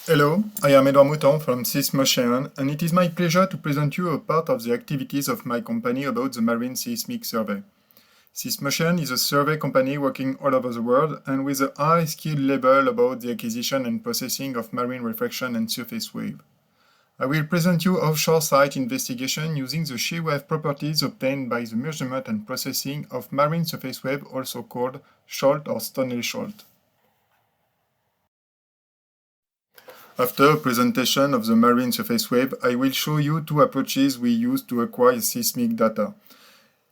Hello, I am Edourd Mouton from Sism, and it is my pleasure to present you a part of the activities of my company about the Marine Seismic Survey. Sism is a survey company working all over the world and with a high skill level about the acquisition and processing of marine refraction and surface wave. I will present you offshore site investigation using the shear wave properties obtained by the measurement and processing of marine surface wave, also called shoal or stony shoal. After a presentation of the marine surface wave, I will show you two approaches we use to acquire seismic data.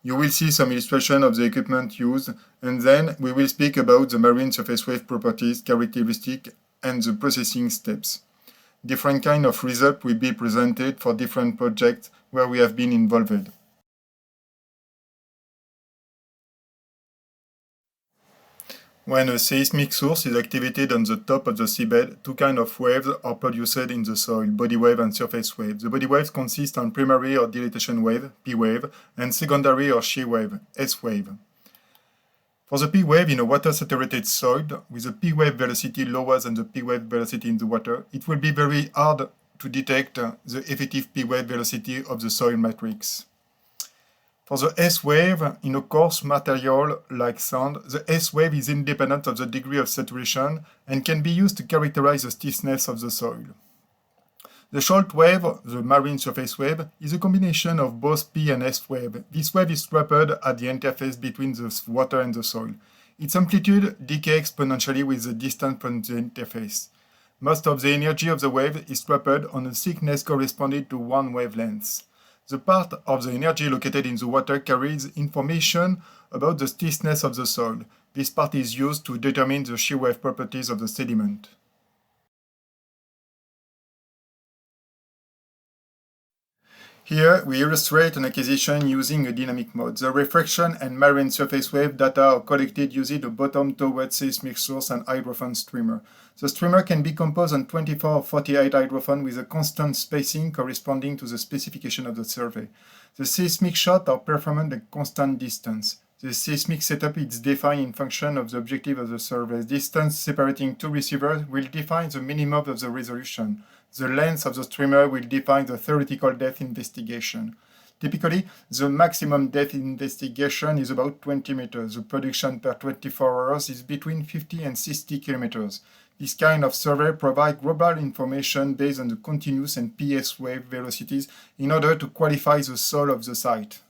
You will see some illustration of the equipment used, and then we will speak about the marine surface wave properties, characteristics, and the processing steps. Different kind of results will be presented for different projects where we have been involved. When a seismic source is activated on the top of the seabed, two kinds of waves are produced in the soil, body wave and surface wave. The body waves consist on primary or dilatation wave, P wave, and secondary or shear wave, S wave. For the P wave in a water-saturated soil, with a P wave velocity lower than the P wave velocity in the water, it will be very hard to detect the effective P wave velocity of the soil matrix. For the S wave, in a coarse material like sand, the S wave is independent of the degree of saturation and can be used to characterize the stiffness of the soil. The shoal wave, the marine surface wave, is a combination of both P and S wave. This wave is trapped at the interface between the water and the soil. Its amplitude decays exponentially with the distance from the interface. Most of the energy of the wave is trapped on a thickness corresponding to one wavelength. The part of the energy located in the water carries information about the stiffness of the soil. This part is used to determine the shear wave properties of the sediment. Here we illustrate an acquisition using a dynamic mode. The refraction and marine surface wave data are collected using a bottom-toward seismic source and hydrophone streamer. The streamer can be composed on 24 or 48 hydrophones with a constant spacing corresponding to the specification of the survey. The seismic shots are performed at constant distance. The seismic setup is defined in function of the objective of the survey. Distance separating two receivers will define the minimum of the resolution. The length of the streamer will define the theoretical depth investigation. Typically, the maximum depth investigation is about 20 meters. The production per 24 hours is between 50 and 60 kilometers. This kind of survey provides global information based on the continuous and PS wave velocities in order to qualify the soil of the site.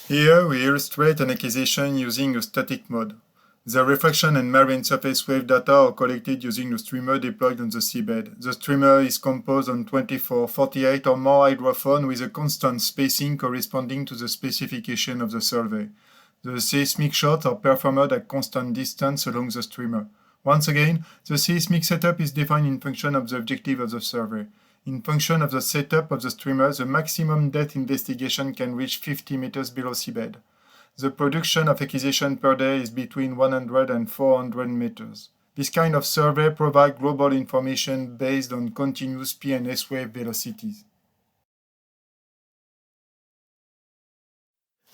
Here we illustrate an acquisition using a static mode. The refraction and marine surface wave data are collected using the streamer deployed on the seabed. The streamer is composed on 24, 48 or more hydrophones with a constant spacing corresponding to the specification of the survey. The seismic shots are performed at constant distance along the streamer. Once again, the seismic setup is defined in function of the objective of the survey. In function of the setup of the streamer, the maximum depth investigation can reach 50 meters below seabed. The production of acquisition per day is between 100 and 400 meters. This kind of survey provides global information based on continuous P and S wave velocities.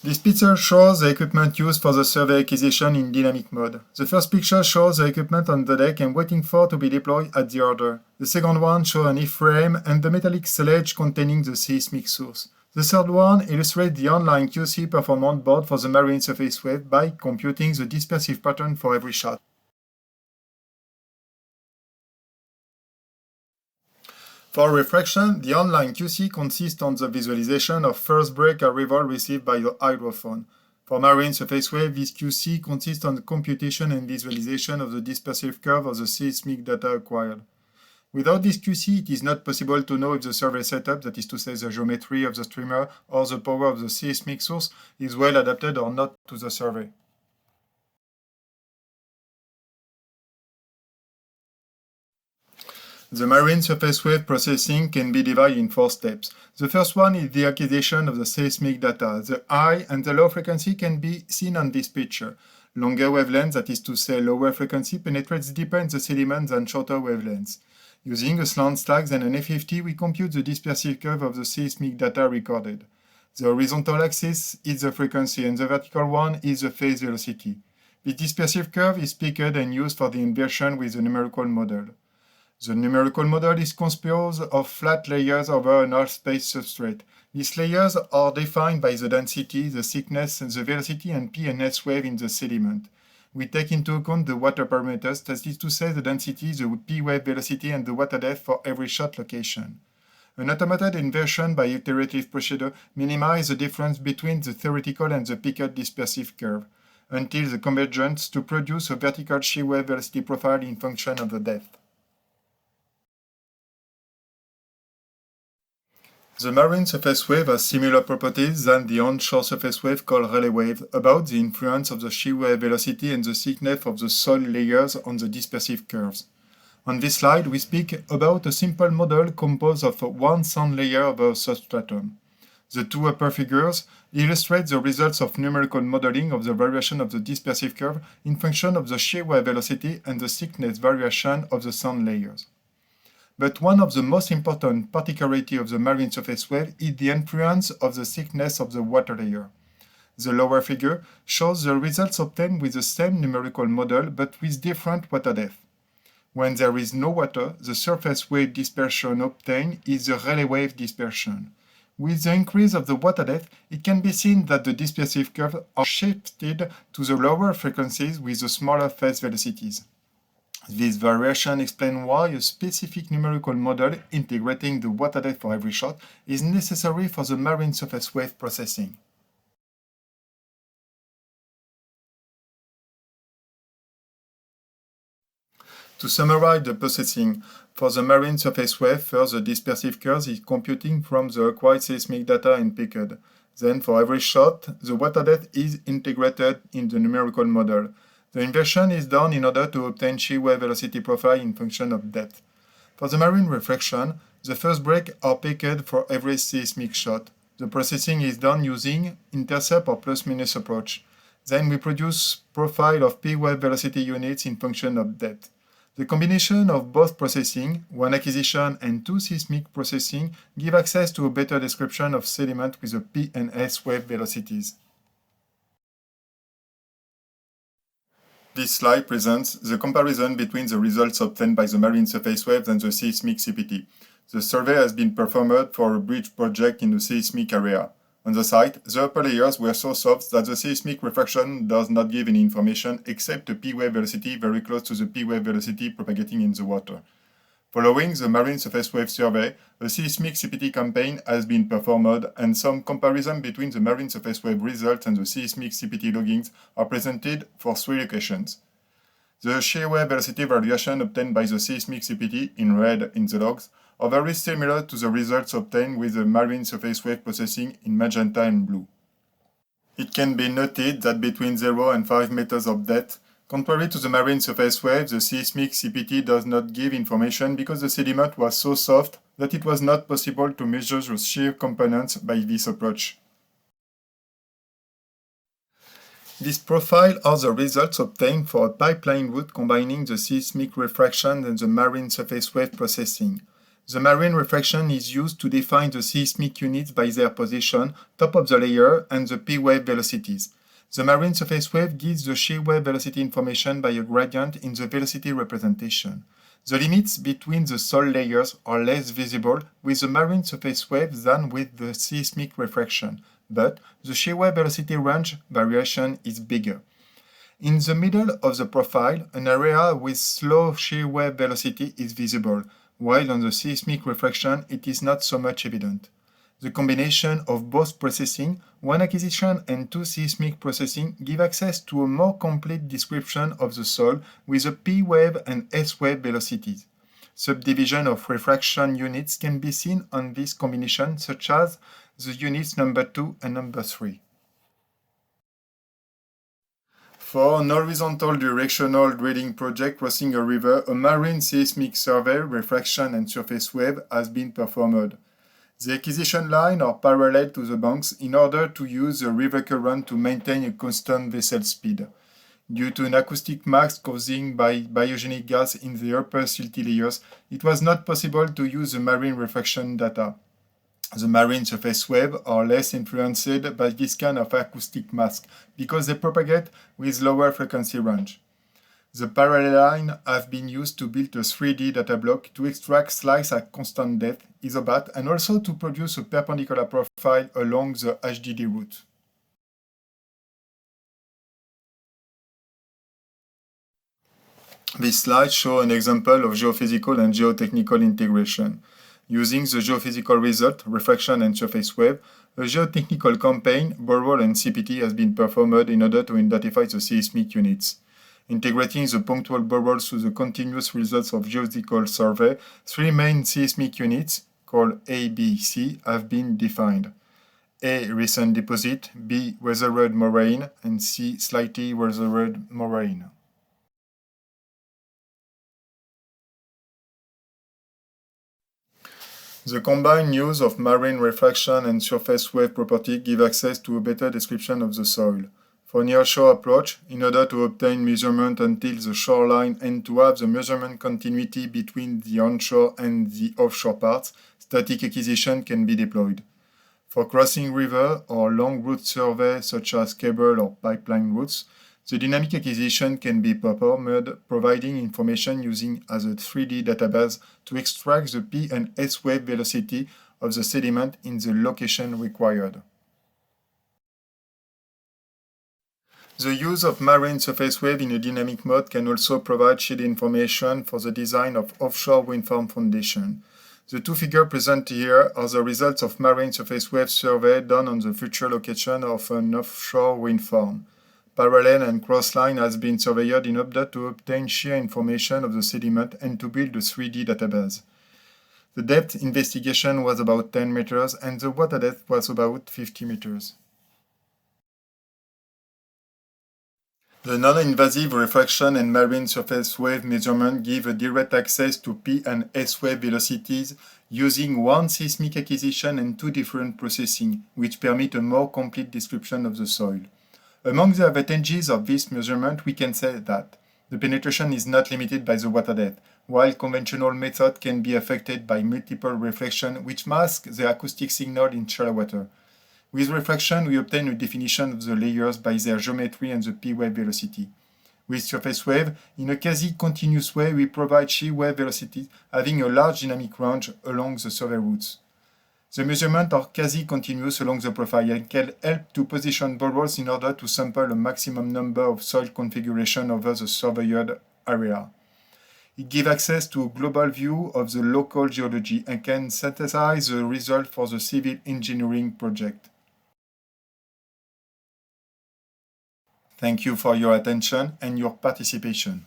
This picture shows the equipment used for the survey acquisition in dynamic mode. The first picture shows the equipment on the deck and waiting for to be deployed at the order. The second one shows an E-frame and the metallic sledge containing the seismic source. The third one illustrates the online QC performance board for the marine surface wave by computing the dispersive pattern for every shot. For refraction, the online QC consists on the visualization of first break arrival received by the hydrophone. For marine surface wave, this QC consists on the computation and visualization of the dispersive curve of the seismic data acquired. Without this QC, it is not possible to know if the survey setup, that is to say the geometry of the streamer or the power of the seismic source, is well adapted or not to the survey. The marine surface wave processing can be divided in 4 steps. The first one is the acquisition of the seismic data. The high and the low frequency can be seen on this picture. Longer wavelengths, that is to say lower frequency, penetrates deeper in the sediment than shorter wavelengths. Using a slant slags and an F50, we compute the dispersive curve of the seismic data recorded. The horizontal axis is the frequency and the vertical one is the phase velocity. The dispersive curve is picked and used for the inversion with the numerical model. The numerical model is composed of flat layers over an half-space substrate. These layers are defined by the density, the thickness, the velocity, and P and S wave in the sediment. We take into account the water parameters, that is to say the density, the P wave velocity, and the water depth for every shot location. An automated inversion by iterative procedure minimizes the difference between the theoretical and the picked dispersive curve, until the convergence to produce a vertical shear wave velocity profile in function of the depth. The marine surface wave has similar properties than the onshore surface wave called Rayleigh wave about the influence of the shear wave velocity and the thickness of the soil layers on the dispersive curves. On this slide, we speak about a simple model composed of one sand layer over a substratum. The two upper figures illustrate the results of numerical modeling of the variation of the dispersive curve in function of the shear wave velocity and the thickness variation of the sand layers. But one of the most important particularities of the marine surface wave is the influence of the thickness of the water layer. The lower figure shows the results obtained with the same numerical model but with different water depth. When there is no water, the surface wave dispersion obtained is the Rayleigh wave dispersion. With the increase of the water depth, it can be seen that the dispersive curves are shifted to the lower frequencies with the smaller phase velocities. This variation explains why a specific numerical model integrating the water depth for every shot is necessary for the marine surface wave processing. To summarize the processing, for the marine surface wave, first the dispersive curve is computing from the acquired seismic data and picked. Then for every shot, the water depth is integrated in the numerical model. The inversion is done in order to obtain shear wave velocity profile in function of depth. For the marine reflection, the first break are picked for every seismic shot. The processing is done using intercept or plus-minus approach. Then we produce profile of P wave velocity units in function of depth. The combination of both processing, one acquisition and two seismic processing, give access to a better description of sediment with the P and S wave velocities. This slide presents the comparison between the results obtained by the marine surface waves and the seismic CPT. The survey has been performed for a bridge project in the seismic area. On the site, the upper layers were so soft that the seismic refraction does not give any information except a P wave velocity very close to the P wave velocity propagating in the water. Following the marine surface wave survey, a seismic CPT campaign has been performed and some comparison between the marine surface wave results and the seismic CPT loggings are presented for three locations. The shear wave velocity variation obtained by the seismic CPT in red in the logs are very similar to the results obtained with the marine surface wave processing in magenta and blue. It can be noted that between 0 and 5 meters of depth, contrary to the marine surface wave, the seismic CPT does not give information because the sediment was so soft that it was not possible to measure the shear components by this approach. This profile are the results obtained for a pipeline route combining the seismic refraction and the marine surface wave processing. The marine refraction is used to define the seismic units by their position, top of the layer, and the P wave velocities. The marine surface wave gives the shear wave velocity information by a gradient in the velocity representation. The limits between the soil layers are less visible with the marine surface wave than with the seismic refraction, but the shear wave velocity range variation is bigger. In the middle of the profile, an area with slow shear wave velocity is visible, while on the seismic refraction it is not so much evident. The combination of both processing, one acquisition and two seismic processing, give access to a more complete description of the soil with the P wave and S wave velocities. Subdivision of refraction units can be seen on this combination, such as the units number 2 and number 3. For an horizontal directional drilling project crossing a river, a marine seismic survey, refraction and surface wave has been performed. The acquisition lines are parallel to the banks in order to use the river current to maintain a constant vessel speed. Due to an acoustic mass caused by biogenic gas in the upper silty layers, it was not possible to use the marine refraction data. the marine surface waves are less influenced by this kind of acoustic mask because they propagate with lower frequency range. The parallel line have been used to build a 3D data block to extract slice at constant depth, isobat, and also to produce a perpendicular profile along the HDD route. These slides show an example of geophysical and geotechnical integration. Using the geophysical result, refraction and surface wave, a geotechnical campaign, borehole and CPT has been performed in order to identify the seismic units. Integrating the punctual boreholes to the continuous results of geophysical survey, three main seismic units, called A, B, C, have been defined. A, recent deposit, B, weathered moraine, and C, slightly weathered moraine. The combined use of marine refraction and surface wave property give access to a better description of the soil. For nearshore approach, in order to obtain measurement until the shoreline and to have the measurement continuity between the onshore and the offshore parts, static acquisition can be deployed. For crossing river or long route survey such as cable or pipeline routes, the dynamic acquisition can be performed, providing information using as a 3D database to extract the P and S wave velocity of the sediment in the location required. The use of marine surface wave in a dynamic mode can also provide shaded information for the design of offshore wind farm foundation. The two figures presented here are the results of marine surface wave survey done on the future location of an offshore wind farm. Parallel and cross line has been surveyed in order to obtain shear information of the sediment and to build a 3D database. The depth investigation was about 10 meters and the water depth was about 50 meters. The non-invasive refraction and marine surface wave measurement give a direct access to P and S wave velocities using one seismic acquisition and two different processing, which permit a more complete description of the soil. Among the advantages of this measurement, we can say that the penetration is not limited by the water depth, while conventional method can be affected by multiple reflection which mask the acoustic signal in shallow water. With refraction, we obtain a definition of the layers by their geometry and the P wave velocity. With surface wave, in a quasi-continuous way, we provide shear wave velocity having a large dynamic range along the survey routes. The measurements are quasi-continuous along the profile and can help to position boreholes in order to sample a maximum number of soil configuration over the surveyed area. It gives access to a global view of the local geology and can synthesize the result for the civil engineering project. Thank you for your attention and your participation.